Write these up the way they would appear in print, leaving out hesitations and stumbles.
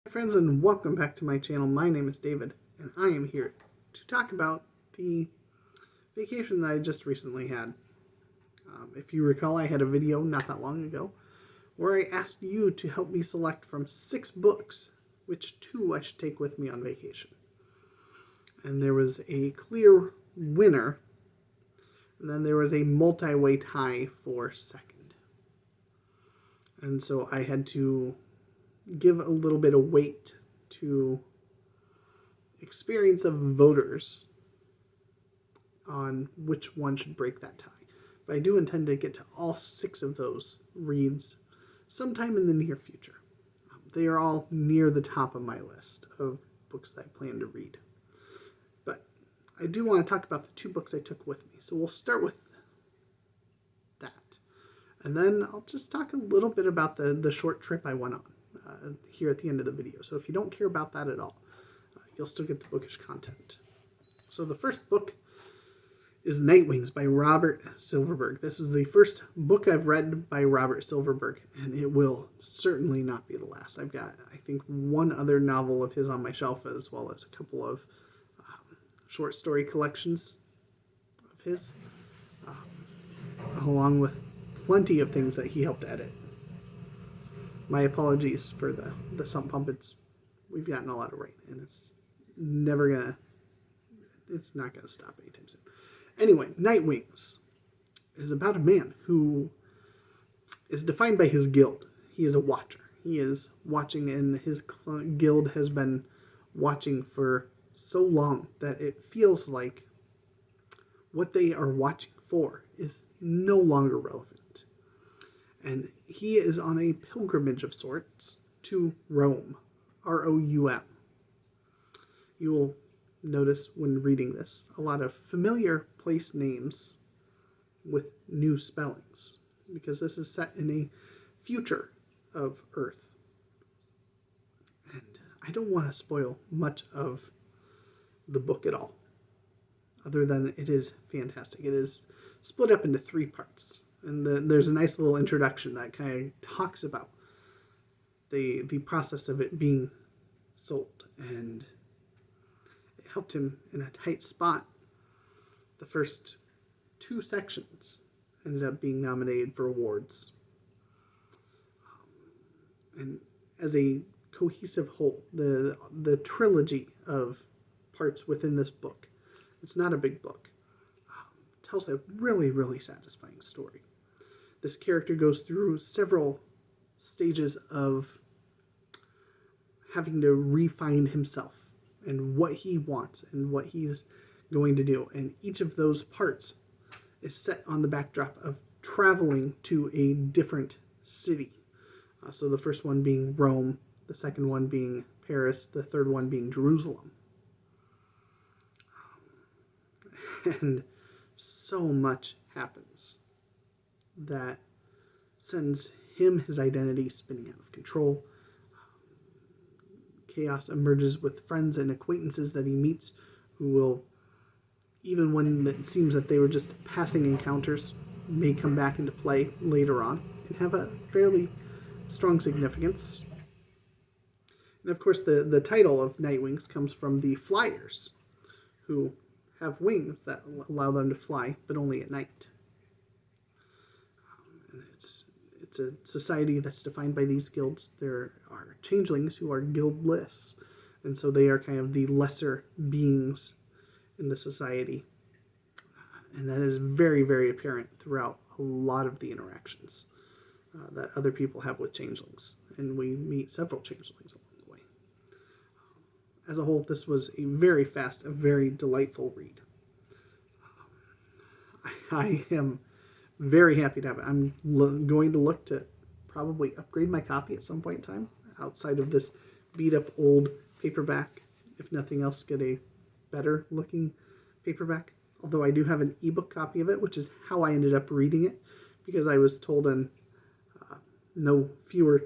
Hi friends, and welcome back to my channel. My name is David and I am here to talk about the vacation that I just recently had. If you recall, I had a video not that long ago where I asked you to help me select from 6 books which 2 I should take with me on vacation. And there was a clear winner, and then there was a multi-way tie for second. And so I had to give a little bit of weight to experience of voters on which one should break that tie. But I do intend to get to all 6 of those reads sometime in the near future. They are all near the top of my list of books that I plan to read. But I do want to talk about the 2 books I took with me. So we'll start with that. And then I'll just talk a little bit about the short trip I went on here at the end of the video. So if you don't care about that at all, you'll still get the bookish content. So the first book is Nightwings by Robert Silverberg. This is the first book I've read by Robert Silverberg, and it will certainly not be the last. I've got, I think, one other novel of his on my shelf, as well as a couple of short story collections of his, along with plenty of things that he helped edit. My apologies for the sump pump. We've gotten a lot of rain, and it's not gonna stop anytime soon. Anyway, Nightwings is about a man who is defined by his guild. He is a watcher. He is watching, and his guild has been watching for so long that it feels like what they are watching for is no longer relevant. And he is on a pilgrimage of sorts to Rome, R-O-U-M. You will notice when reading this a lot of familiar place names with new spellings, because this is set in a future of Earth. And I don't want to spoil much of the book at all, other than it is fantastic. It is split up into 3 parts. And there's a nice little introduction that kind of talks about the process of it being sold. And it helped him in a tight spot. The first 2 sections ended up being nominated for awards. And as a cohesive whole, the trilogy of parts within this book, it's not a big book, tells a really, really satisfying story. This character goes through several stages of having to refine himself and what he wants and what he's going to do. And each of those parts is set on the backdrop of traveling to a different city. So the first one being Rome, the second one being Paris, the third one being Jerusalem. And so much happens that sends his identity spinning out of control. Chaos emerges with friends and acquaintances that he meets who will, even when it seems that they were just passing encounters, may come back into play later on and have a fairly strong significance. And of course the title of Nightwings comes from the Flyers, who have wings that allow them to fly, but only at night. And it's a society that's defined by these guilds. There are changelings who are guildless, and so they are kind of the lesser beings in the society. And that is very, very apparent throughout a lot of the interactions that other people have with changelings. And we meet several changelings along the way. As a whole, this was a very fast, a very delightful read. I am very happy to have it. I'm going to look to probably upgrade my copy at some point in time, outside of this beat up old paperback. If nothing else, get a better looking paperback. Although I do have an ebook copy of it, which is how I ended up reading it, because I was told in no fewer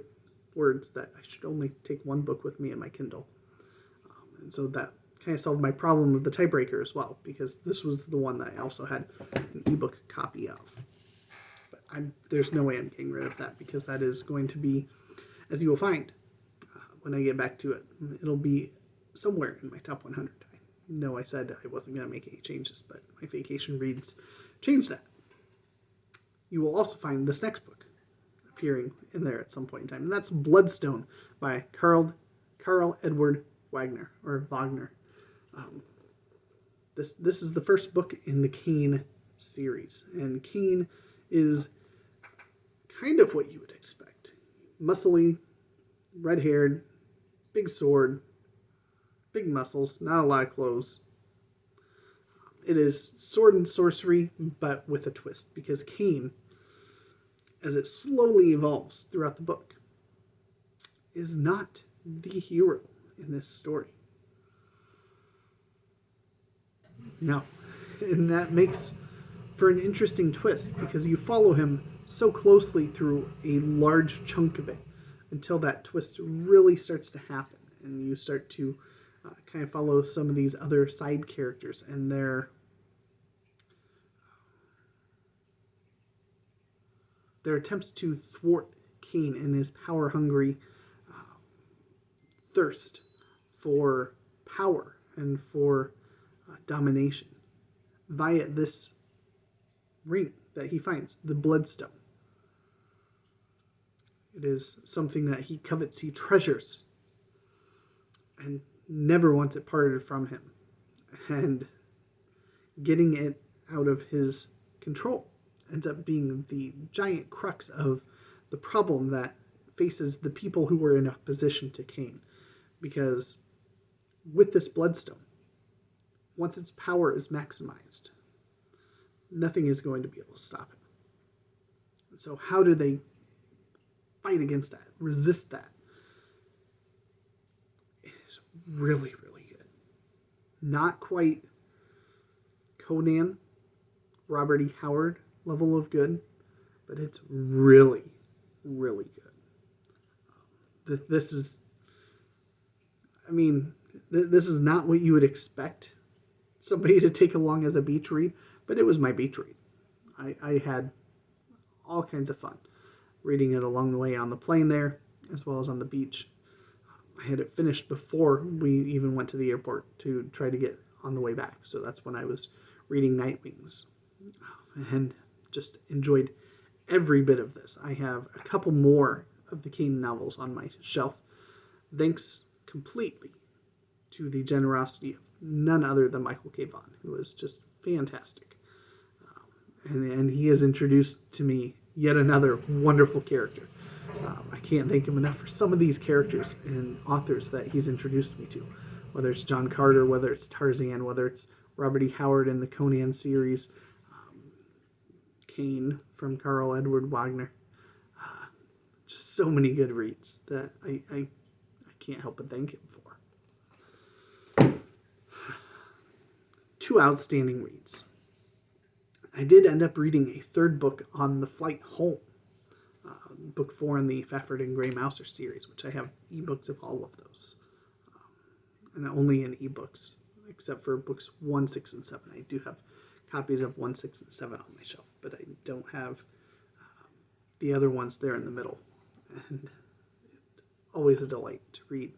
words that I should only take 1 book with me in my Kindle. And so that kind of solved my problem with the typewriter as well, because this was the one that I also had an ebook copy of. But there's no way I'm getting rid of that, because that is going to be, as you will find, when I get back to it, it'll be somewhere in my top 100. I know I said I wasn't going to make any changes, but my vacation reads changed that. You will also find this next book appearing in there at some point in time, and that's Bloodstone by Carl Edward Wagner, or Wagner. This is the first book in the Kane series, and Kane is kind of what you would expect. Muscly, red-haired, big sword, big muscles, not a lot of clothes. It is sword and sorcery, but with a twist, because Kane, as it slowly evolves throughout the book, is not the hero in this story. No. And that makes for an interesting twist, because you follow him so closely through a large chunk of it until that twist really starts to happen, and you start to kind of follow some of these other side characters and their attempts to thwart Kane in his power-hungry thirst for power and for domination via this ring that he finds, the Bloodstone. It is something that he covets, he treasures, and never wants it parted from him. And getting it out of his control ends up being the giant crux of the problem that faces the people who were in opposition to Kane. Because with this Bloodstone, once its power is maximized, nothing is going to be able to stop him. And so how do they fight against that, resist that? It is really, really good. Not quite Conan, Robert E. Howard level of good, but it's really, really good. This is, I mean, this is not what you would expect somebody to take along as a beach read, but it was my beach read. I had all kinds of fun reading it along the way on the plane there, as well as on the beach. I had it finished before we even went to the airport to try to get on the way back. So that's when I was reading Nightwings, and just enjoyed every bit of this. I have a couple more of the Kane novels on my shelf, thanks completely to the generosity of none other than Michael K. Vaughan, who is just fantastic. And he has introduced to me yet another wonderful character. I can't thank him enough for some of these characters and authors that he's introduced me to, whether it's John Carter, whether it's Tarzan, whether it's Robert E. Howard in the Conan series, Kane from Carl Edward Wagner. Just so many good reads that I can't help but thank him for. Two outstanding reads. I did end up reading a third book on the flight home, book 4 in the Fafford and Gray Mouser series, which I have ebooks of all of those, and only in ebooks, except for books 1, 6, and 7. I do have copies of 1, 6, and 7 on my shelf, but I don't have the other ones there in the middle. And always a delight to read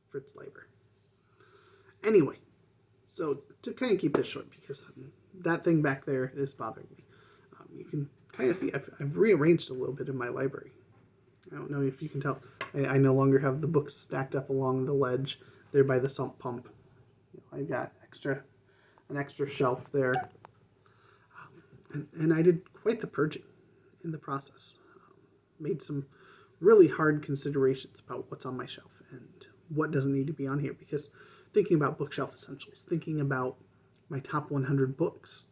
Fritz Leiber. Anyway, so to kind of keep this short, because that thing back there is bothering me. You can kind of see I've rearranged a little bit in my library. I don't know if you can tell. I no longer have the books stacked up along the ledge there by the sump pump. I got an extra shelf there. And I did quite the purging in the process. Made some really hard considerations about what's on my shelf and what doesn't need to be on here, because thinking about bookshelf essentials, thinking about my top 100 books,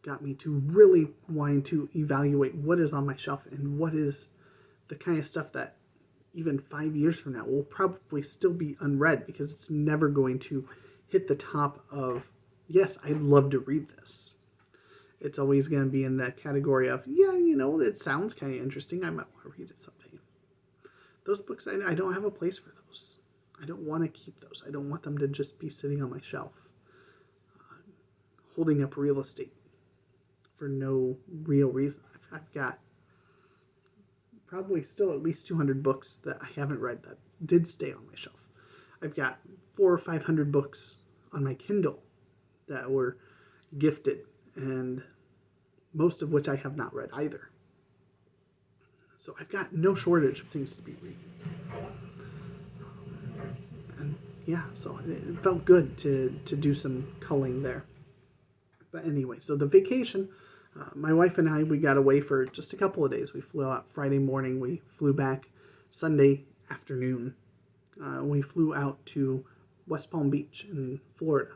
got me to really wanting to evaluate what is on my shelf and what is the kind of stuff that even 5 years from now will probably still be unread, because it's never going to hit the top of, yes, I'd love to read this. It's always going to be in that category of, yeah, it sounds kind of interesting, I might want to read it someday. Those books, I don't have a place for those. I don't want to keep those. I don't want them to just be sitting on my shelf, holding up real estate for no real reason. I've got probably still at least 200 books that I haven't read that did stay on my shelf. I've got 400 or 500 books on my Kindle that were gifted, and most of which I have not read either. So I've got no shortage of things to be reading. And yeah, so it felt good to do some culling there. But anyway, so the vacation, my wife and I, we got away for just a couple of days. We flew out Friday morning. We flew back Sunday afternoon. We flew out to West Palm Beach in Florida.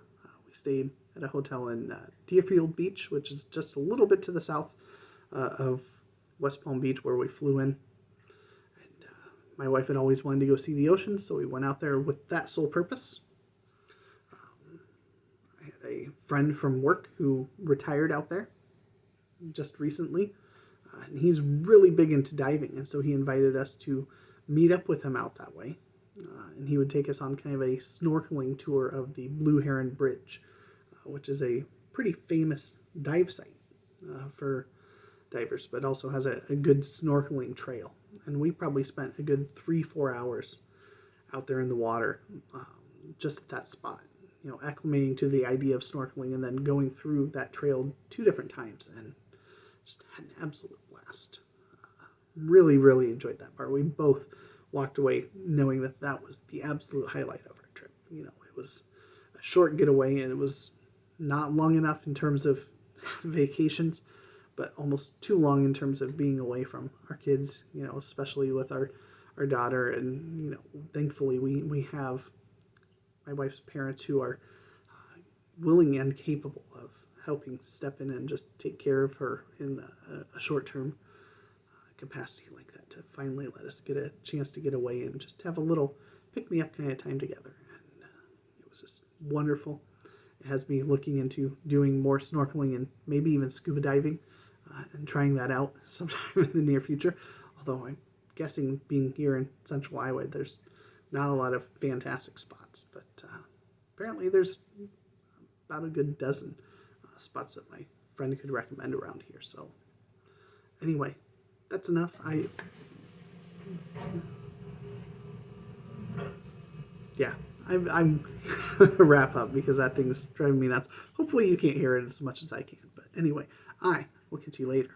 We stayed at a hotel in Deerfield Beach, which is just a little bit to the south of West Palm Beach where we flew in. And my wife had always wanted to go see the ocean, so we went out there with that sole purpose. I had a friend from work who retired out there just recently, and he's really big into diving, and so he invited us to meet up with him out that way. And he would take us on kind of a snorkeling tour of the Blue Heron Bridge, which is a pretty famous dive site for divers, but also has a good snorkeling trail. And we probably spent a good 3-4 hours out there in the water, just at that spot, acclimating to the idea of snorkeling and then going through that trail 2 different times, and just had an absolute blast. Really, really enjoyed that part. We both walked away knowing that that was the absolute highlight of our trip. It was a short getaway, and it was not long enough in terms of vacations, but almost too long in terms of being away from our kids, especially with our daughter. And, thankfully we have my wife's parents who are willing and capable of helping step in and just take care of her in a short-term capacity like that, to finally let us get a chance to get away and just have a little pick-me-up kind of time together. And it was just wonderful. It has me looking into doing more snorkeling and maybe even scuba diving, and trying that out sometime in the near future. Although I'm guessing, being here in central Iowa, there's not a lot of fantastic spots, but apparently there's about a good dozen spots that my friend could recommend around here. So anyway, that's enough. I'm gonna wrap up because that thing's driving me nuts. Hopefully you can't hear it as much as I can. But anyway, I will catch you later.